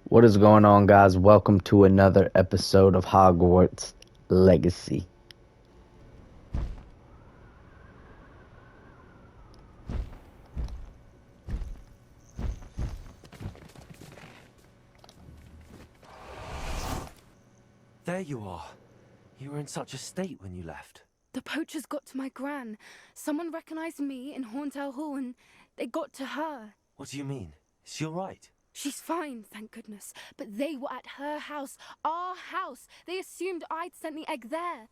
What is going on, guys? Welcome to another episode of Hogwarts Legacy. There you are. You were in such a state when you left. The poachers got to my gran. Someone recognized me in Hauntel Hall and they got to her. What do you mean? Is she all right? She's fine, thank goodness. But they were at her house, our house. They assumed I'd sent the egg there.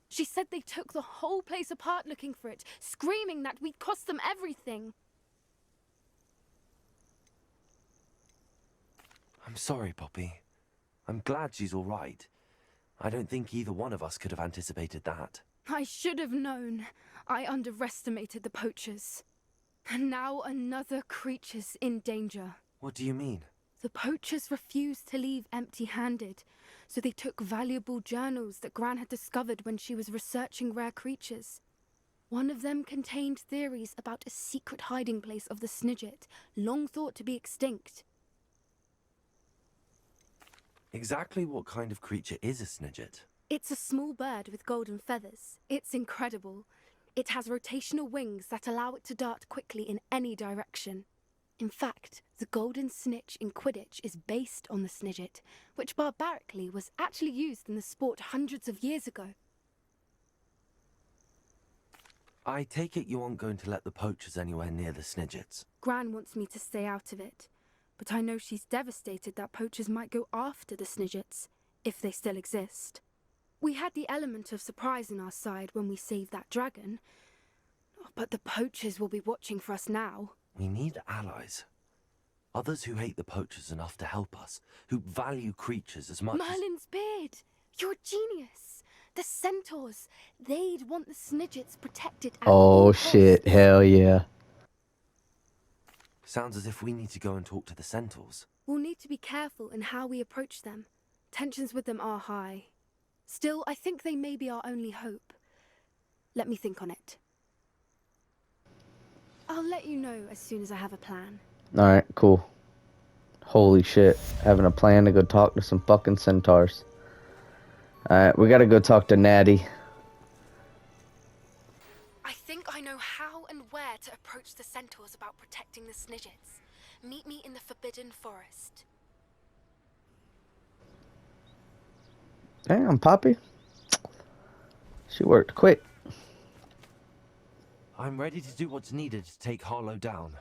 She said they took the whole place apart looking for it, screaming that we'd cost them everything. I'm sorry, Poppy. I'm glad she's all right. I don't think either one of us could have anticipated that. I should have known. I underestimated the poachers. And now another creature's in danger. What do you mean? The poachers refused to leave empty-handed, so they took valuable journals that Gran had discovered when she was researching rare creatures. One of them contained theories about a secret hiding place of the Snidget, long thought to be extinct. Exactly what kind of creature is a Snidget? It's a small bird with golden feathers. It's incredible. It has rotational wings that allow it to dart quickly in any direction. In fact, the golden snitch in Quidditch is based on the Snidget, which barbarically was actually used in the sport hundreds of years ago. I take it you aren't going to let the poachers anywhere near the Snidgets. Gran wants me to stay out of it, but I know she's devastated that poachers might go after the Snidgets, if they still exist. We had the element of surprise on our side when we saved that dragon, but the poachers will be watching for us now. We need allies. Others who hate the poachers enough to help us, who value creatures as much as... Merlin's beard! You're a genius! The centaurs! They'd want the Snidgets protected at all Oh shit, costs. hell yeah. Sounds as if we need to go and talk to the centaurs. We'll need to be careful in how we approach them. Tensions with them are high. Still, I think they may be our only hope. Let me think on it. I'll let you know as soon as I have a plan. Alright, cool. Holy shit. Having a plan to go talk to some fucking centaurs. Alright, we gotta go talk to Natty. I think I know how and where to approach the centaurs about protecting the Snidgets. Meet me in the Forbidden Forest. Damn, Poppy. She worked quick. I'm ready to do what's needed to take Harlow down.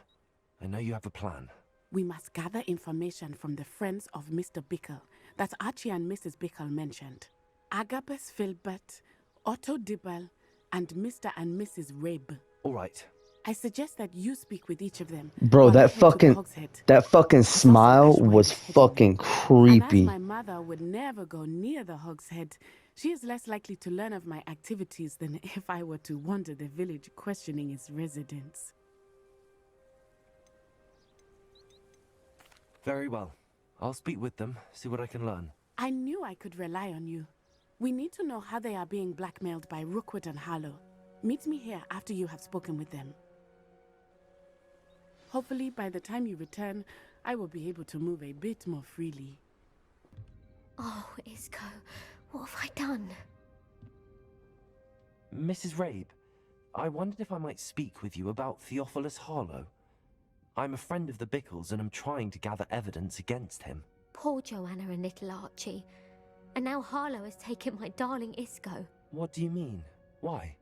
I know you have a plan. We must gather information from the friends of Mr. Bickle that Archie and Mrs. Bickle mentioned. Agabus Filbert, Otto Dibble, and Mr. and Mrs. Rabe. All right. I suggest that you speak with each of them. Bro, while I that head to the fucking Hogshead. smile was fucking And creepy. as my mother would never go near the Hogshead, she is less likely to learn of my activities than if I were to wander the village questioning its residents. Very well. I'll speak with them, see what I can learn. I knew I could rely on you. We need to know how they are being blackmailed by Rookwood and Harlow. Meet me here after you have spoken with them. Hopefully, by the time you return, I will be able to move a bit more freely. Oh, Isco, what have I done? Mrs. Rabe, I wondered if I might speak with you about Theophilus Harlow. I'm a friend of the Bickles and am trying to gather evidence against him. Poor Joanna and little Archie. And now Harlow has taken my darling Isco. What do you mean? Why?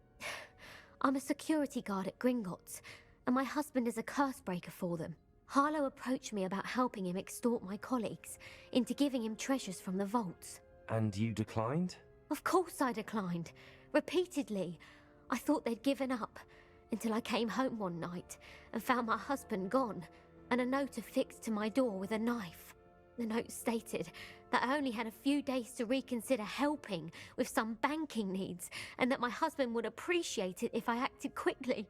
I'm a security guard at Gringotts, and my husband is a curse breaker for them. Harlow approached me about helping him extort my colleagues into giving him treasures from the vaults. And you declined? Of course I declined. Repeatedly. I thought they'd given up, until I came home one night and found my husband gone, and a note affixed to my door with a knife. The note stated that I only had a few days to reconsider helping with some banking needs, and that my husband would appreciate it if I acted quickly.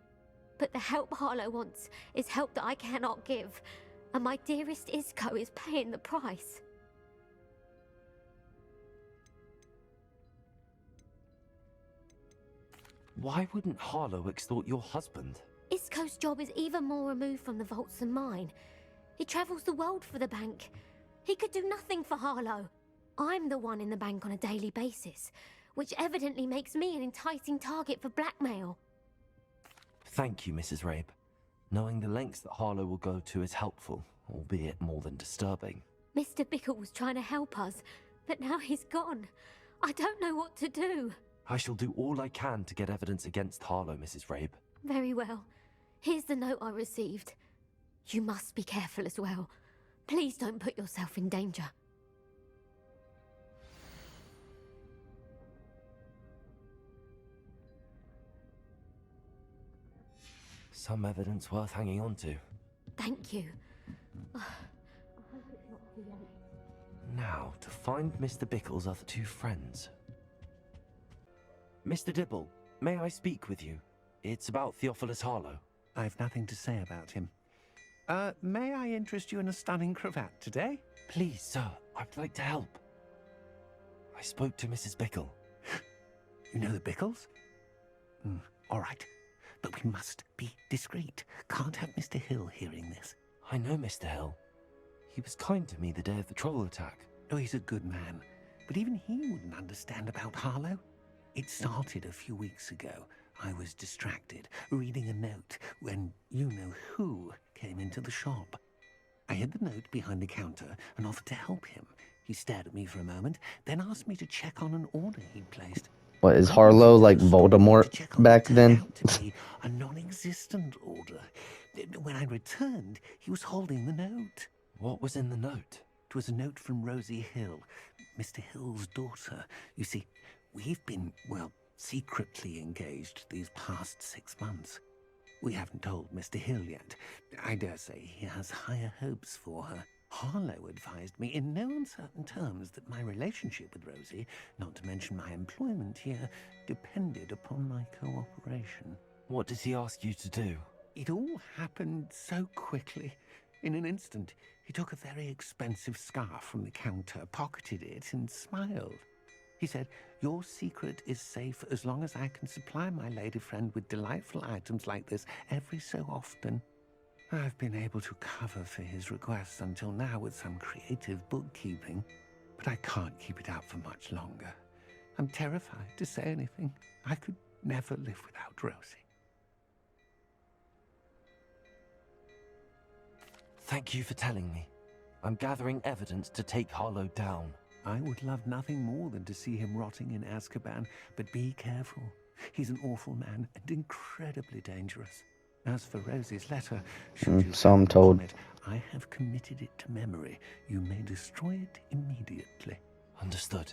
But the help Harlow wants is help that I cannot give, and my dearest Isco is paying the price. Why wouldn't Harlow extort your husband? Isco's job is even more removed from the vaults than mine. He travels the world for the bank. He could do nothing for Harlow. I'm the one in the bank on a daily basis, which evidently makes me an enticing target for blackmail. Thank you, Mrs. Rabe. Knowing the lengths that Harlow will go to is helpful, albeit more than disturbing. Mr. Bickle was trying to help us, but now he's gone. I don't know what to do. I shall do all I can to get evidence against Harlow, Mrs. Rabe. Very well. Here's the note I received. You must be careful as well. Please don't put yourself in danger. Some evidence worth hanging on to. Thank you. Now, to find Mr. Bickle's other two friends. Mr. Dibble, may I speak with you? It's about Theophilus Harlow. I've nothing to say about him. May I interest you in a stunning cravat today? Please, sir, I'd like to help. I spoke to Mrs. Bickle. You know the Bickles? All right. But we must be discreet. Can't have Mr. Hill hearing this. I know Mr. Hill. He was kind to me the day of the troll attack. Oh, he's a good man. But even he wouldn't understand about Harlow. It started a few weeks ago. I was distracted, reading a note, when you-know-who came into the shop. I hid the note behind the counter and offered to help him. He stared at me for a moment, then asked me to check on an order he'd placed. What, is Harlow like Voldemort back then? To be a non-existent order. When I returned, he was holding the note. What was in the note? It was a note from Rosie Hill, Mr. Hill's daughter. You see, we've been, well, secretly engaged these past 6 months. We haven't told Mr. Hill yet. I dare say he has higher hopes for her. Harlow advised me in no uncertain terms that my relationship with Rosie, not to mention my employment here, depended upon my cooperation. What did he ask you to do? It all happened so quickly. In an instant, he took a very expensive scarf from the counter, pocketed it, and smiled. He said, "Your secret is safe as long as I can supply my lady friend with delightful items like this every so often." I've been able to cover for his requests until now with some creative bookkeeping, but I can't keep it up for much longer. I'm terrified to say anything. I could never live without Rosie. Thank you for telling me. I'm gathering evidence to take Harlow down. I would love nothing more than to see him rotting in Azkaban, but be careful. He's an awful man and incredibly dangerous. As for Rosie's letter, should you so I'm told. from it, I have committed it to memory. You may destroy it immediately. Understood.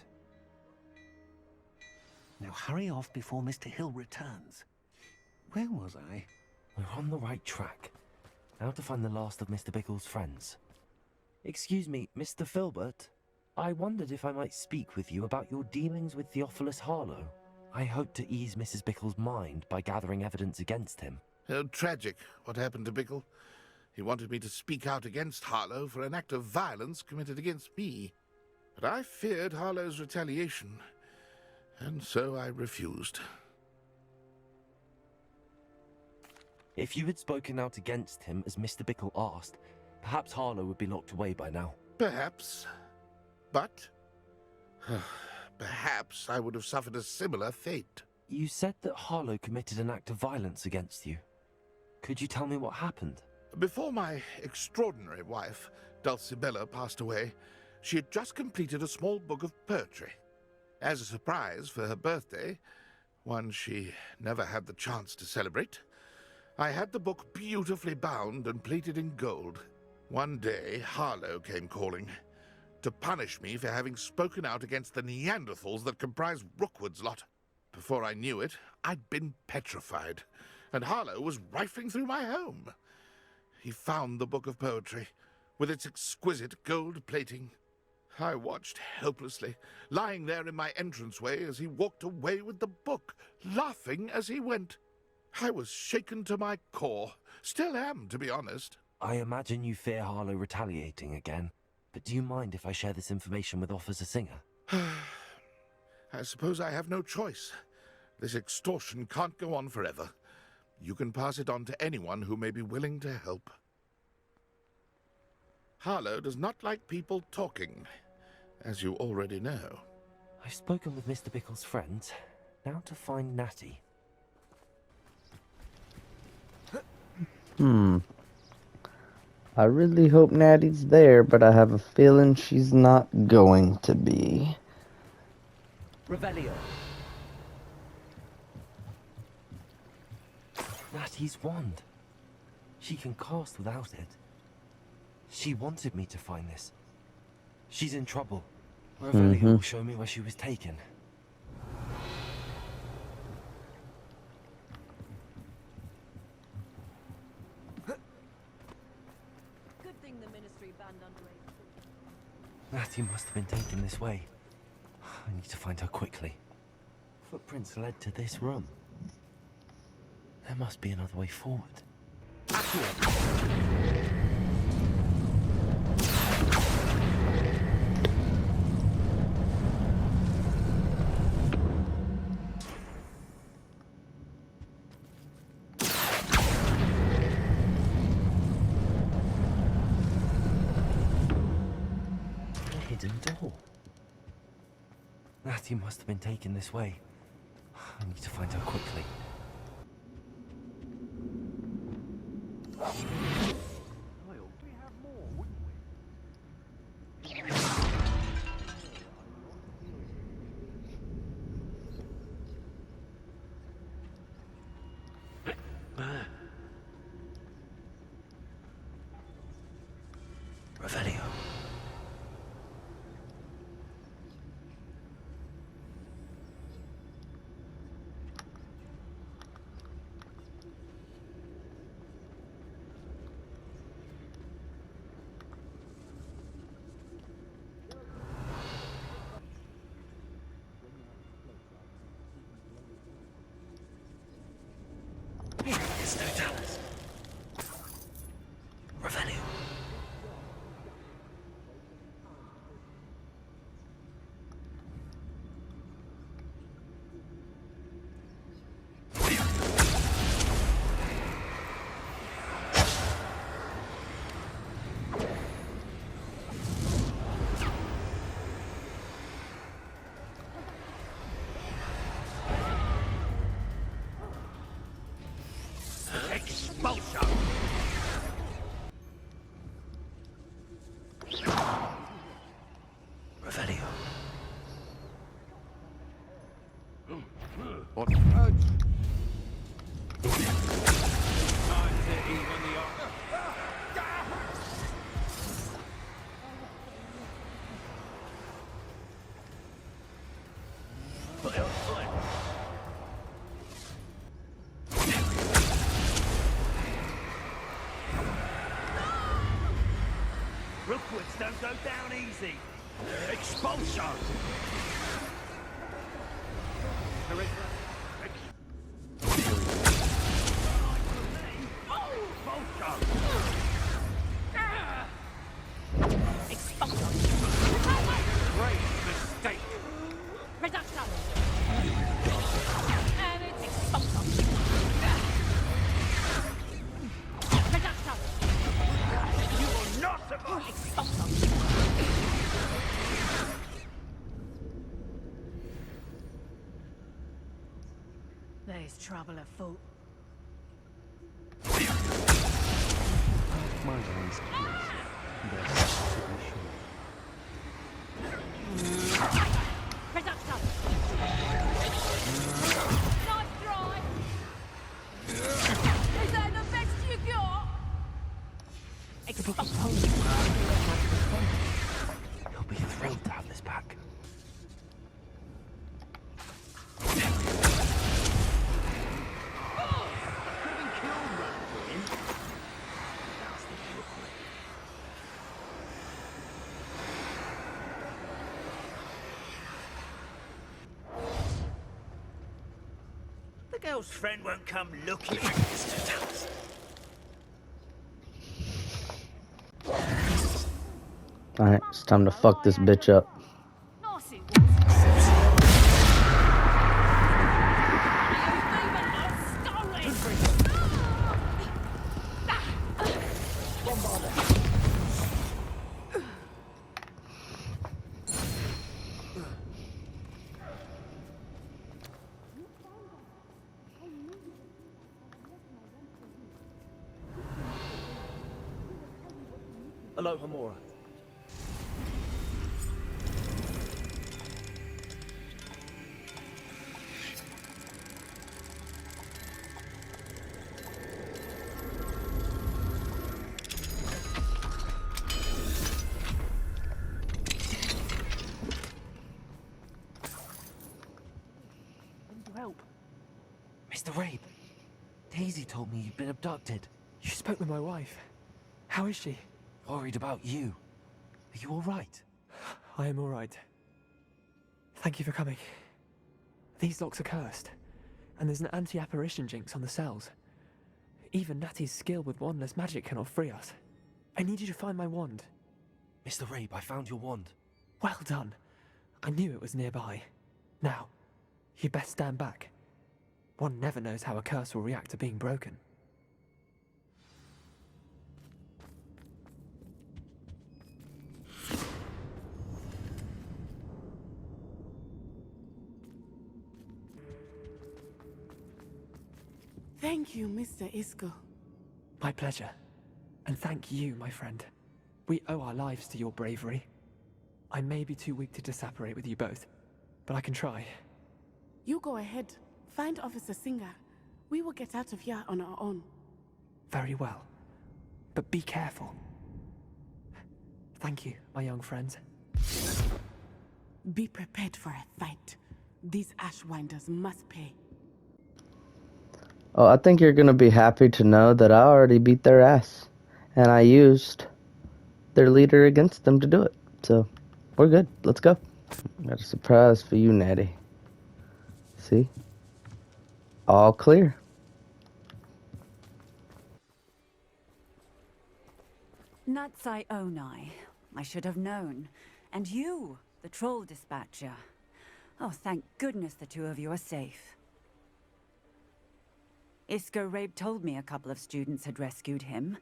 Now hurry off before Mr. Hill returns. Where was I? We're on the right track. Now to find the last of Mr. Bickle's friends. Excuse me, Mr. Filbert. I wondered if I might speak with you about your dealings with Theophilus Harlow. I hope to ease Mrs. Bickle's mind by gathering evidence against him. Oh, tragic, what happened to Bickle. He wanted me to speak out against Harlow for an act of violence committed against me. But I feared Harlow's retaliation, and so I refused. If you had spoken out against him as Mr. Bickle asked, perhaps Harlow would be locked away by now. Perhaps. But perhaps I would have suffered a similar fate. You said that Harlow committed an act of violence against you. Could you tell me what happened? Before my extraordinary wife, Dulcibella, passed away, she had just completed a small book of poetry. As a surprise for her birthday, one she never had the chance to celebrate, I had the book beautifully bound and plated in gold. One day, Harlow came calling to punish me for having spoken out against the Neanderthals that comprise Rookwood's lot. Before I knew it, I'd been petrified, and Harlow was rifling through my home. He found the book of poetry, with its exquisite gold plating. I watched helplessly, lying there in my entranceway as he walked away with the book, laughing as he went. I was shaken to my core. Still am, to be honest. I imagine you fear Harlow retaliating again, but do you mind if I share this information with Officer Singer? I suppose I have no choice. This extortion can't go on forever. You can pass it on to anyone who may be willing to help. Harlow does not like people talking, as you already know. I've spoken with Mr. Bickle's friends. Now to find Natty. I really hope Natty's there, but I have a feeling she's not going to be. Revelio. Natty's wand. She can cast without it. She wanted me to find this. She's in trouble. Revelio will show me where she was taken. Good thing the ministry banned underage. Natty must have been taken this way. I need to find her quickly. Footprints led to this room. There must be another way forward. A hidden door. Natty must have been taken this way. I need to find her quickly. Revelio. CENTAURS. Revelio. Revelio. What? Time to even the Rookwoods don't go down easy. Expulsion! great mistake. Reduction! And it's expulsion! Reduction! You will not survive! Expulsion! There's trouble afoot. My eyes closed. They're to be sure. Reduction! Nice try! Is that the best you got? Expulsion! He'll be thrilled to have this back. The girl's friend won't come looking. Alright, it's time to fuck this bitch up. Nice it was. You thieving or stolen? Aloha Mora. Help. Mr. Rabe, Daisy told me you'd been abducted. You spoke with my wife. How is she? Worried about you. Are you all right? I am all right. Thank you for coming. These locks are cursed, and there's an anti-apparition jinx on the cells. Even Natty's skill with wandless magic cannot free us. I need you to find my wand. Mr. Rabe, I found your wand. Well done. I knew it was nearby. Now, you best stand back. One never knows how a curse will react to being broken. Thank you, Mr. Isco. My pleasure. And thank you, my friend. We owe our lives to your bravery. I may be too weak to disapparate with you both, but I can try. You go ahead. Find Officer Singer. We will get out of here on our own. Very well. But be careful. Thank you, my young friends. Be prepared for a fight. These Ashwinders must pay. Oh, I think you're gonna be happy to know that I already beat their ass. And I used their leader against them to do it. So, we're good. Let's go. Got a surprise for you, Natty. See? All clear. Natsai Onai. I should have known. And you, the troll dispatcher. Oh, thank goodness the two of you are safe. Isco Rabe told me a couple of students had rescued him.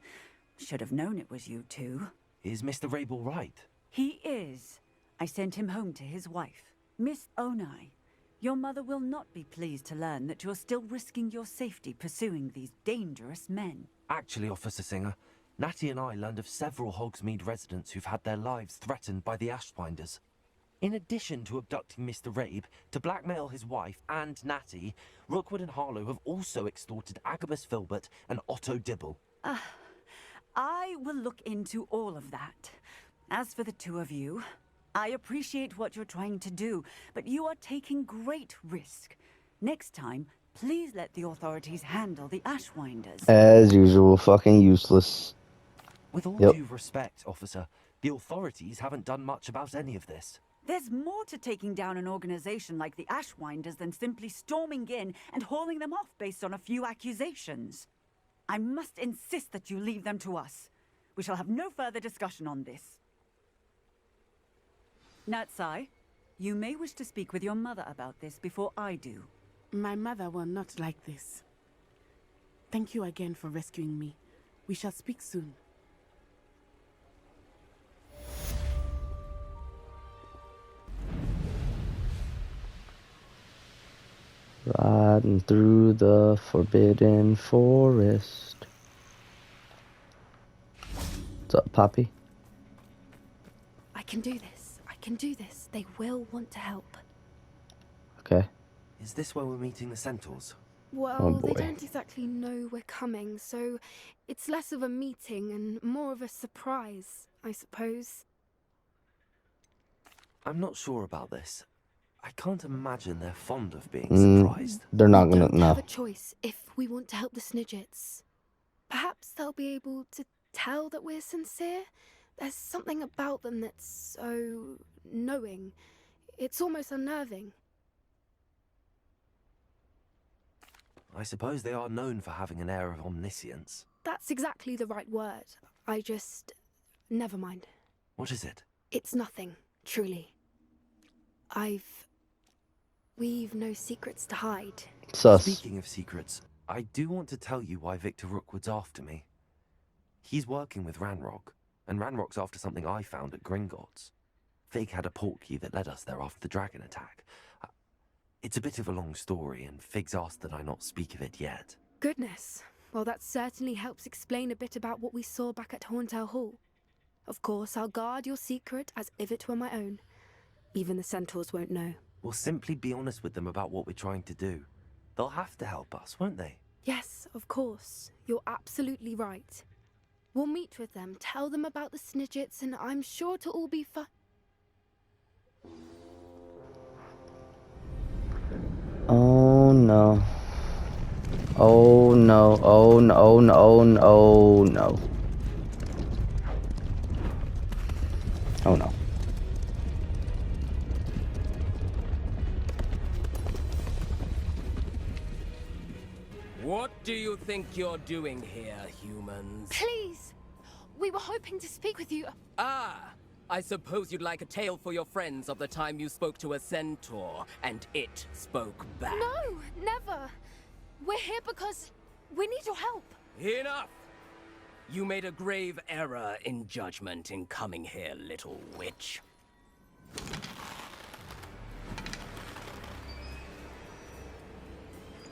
Should have known it was you two. Is Mr. Rabe all right? He is. I sent him home to his wife. Miss Onai, your mother will not be pleased to learn that you're still risking your safety pursuing these dangerous men. Actually, Officer Singer, Natty and I learned of several Hogsmeade residents who've had their lives threatened by the Ashwinders. In addition to abducting Mr. Rabe to blackmail his wife and Natty, Rookwood and Harlow have also extorted Agabus Filbert and Otto Dibble. I will look into all of that. As for the two of you, I appreciate what you're trying to do, but you are taking great risk. Next time, please let the authorities handle the Ashwinders. As usual, fucking useless. With all due respect, officer, the authorities haven't done much about any of this. There's more to taking down an organization like the Ashwinders than simply storming in and hauling them off based on a few accusations. I must insist that you leave them to us. We shall have no further discussion on this. Natsai, you may wish to speak with your mother about this before I do. My mother will not like this. Thank you again for rescuing me. We shall speak soon. Riding through the forbidden forest. What's up, Poppy? I can do this. I can do this. They will want to help. Okay. Is this where we're meeting the Centaurs? Well, boy. they don't exactly know we're coming, so it's less of a meeting and more of a surprise, I suppose. I'm not sure about this. I can't imagine they're fond of being surprised. They're not We gonna don't have know. a choice if we want to help the Snidgets. Perhaps they'll be able to tell that we're sincere. There's something about them that's so knowing. It's almost unnerving. I suppose they are known for having an air of omniscience. That's exactly the right word. I just... Never mind. What is it? It's nothing, truly. We've no secrets to hide. Sus. Speaking of secrets, I do want to tell you why Victor Rookwood's after me. He's working with Ranrock, and Ranrock's after something I found at Gringotts. Fig had a portkey that led us there after the dragon attack. It's a bit of a long story, and Fig's asked that I not speak of it yet. Goodness. Well, that certainly helps explain a bit about what we saw back at Horntail Hall. Of course, I'll guard your secret as if it were my own. Even the centaurs won't know. We'll simply be honest with them about what we're trying to do. They'll have to help us, won't they? Yes, of course. You're absolutely right. We'll meet with them, tell them about the Snidgets, and I'm sure it'll all be fun. Oh no. Oh no. Oh no. Oh no. Oh no. Oh no. Oh no. What do you think you're doing here, humans? Please! We were hoping to speak with you. Ah! I suppose you'd like a tale for your friends of the time you spoke to a centaur, and it spoke back. No, never. We're here because we need your help. Enough! You made a grave error in judgment in coming here, little witch.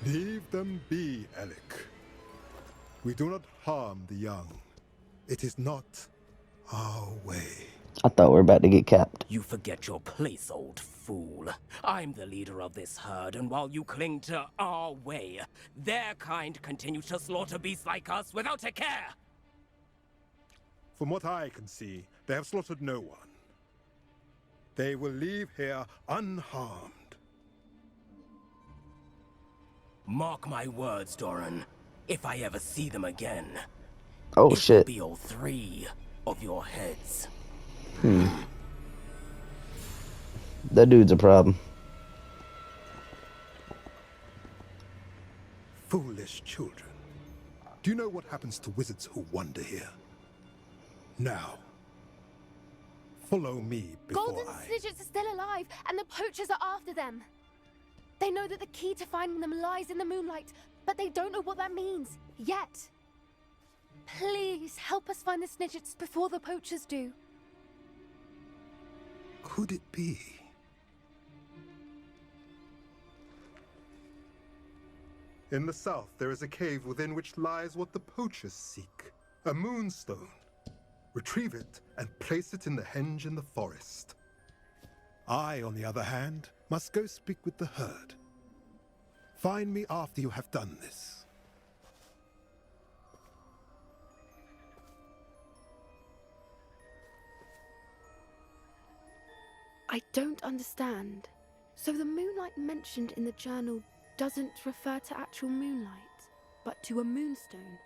Leave them be, Alec. We do not harm the young. It is not our way. I thought we were about to get capped. You forget your place, old fool. I'm the leader of this herd, and while you cling to our way, their kind continue to slaughter beasts like us without a care. From what I can see, they have slaughtered no one. They will leave here unharmed. Mark my words, Doran. If I ever see them again, Oh shit. it'll be all 3 of your heads. That dude's a problem. Foolish children. Do you know what happens to wizards who wander here? Now, follow me before Golden Snidgets are still alive, and the poachers are after them. They know that the key to finding them lies in the moonlight, but they don't know what that means, yet. Please, help us find the Snidgets before the poachers do. Could it be? In the south, there is a cave within which lies what the poachers seek. A moonstone. Retrieve it and place it in the henge in the forest. I, on the other hand, must go speak with the herd. Find me after you have done this. I don't understand. So the moonlight mentioned in the journal doesn't refer to actual moonlight, but to a moonstone.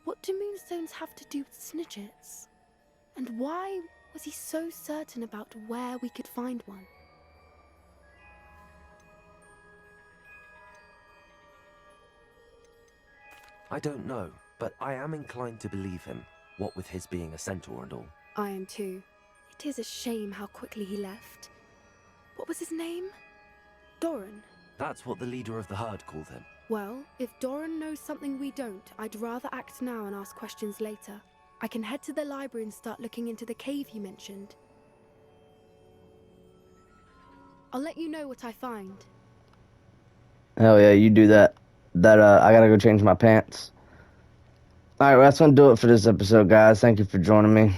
What do moonstones have to do with Snidgets? And why was he so certain about where we could find one? I don't know, but I am inclined to believe him, what with his being a centaur and all. I am too. It is a shame how quickly he left. What was his name? Doran. That's what the leader of the herd called him. Well, if Doran knows something we don't, I'd rather act now and ask questions later. I can head to the library and start looking into the cave you mentioned. I'll let you know what I find. Hell yeah, you do that. I gotta go change my pants. Alright, well, that's gonna do it for this episode, guys. Thank you for joining me.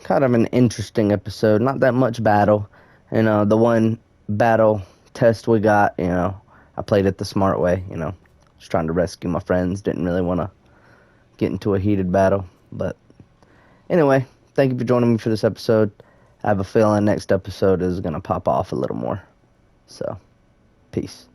Kind of an interesting episode. Not that much battle. The one battle test we got, I played it the smart way, Just trying to rescue my friends. Didn't really want to get into a heated battle. But anyway, thank you for joining me for this episode. I have a feeling next episode is going to pop off a little more. So, peace.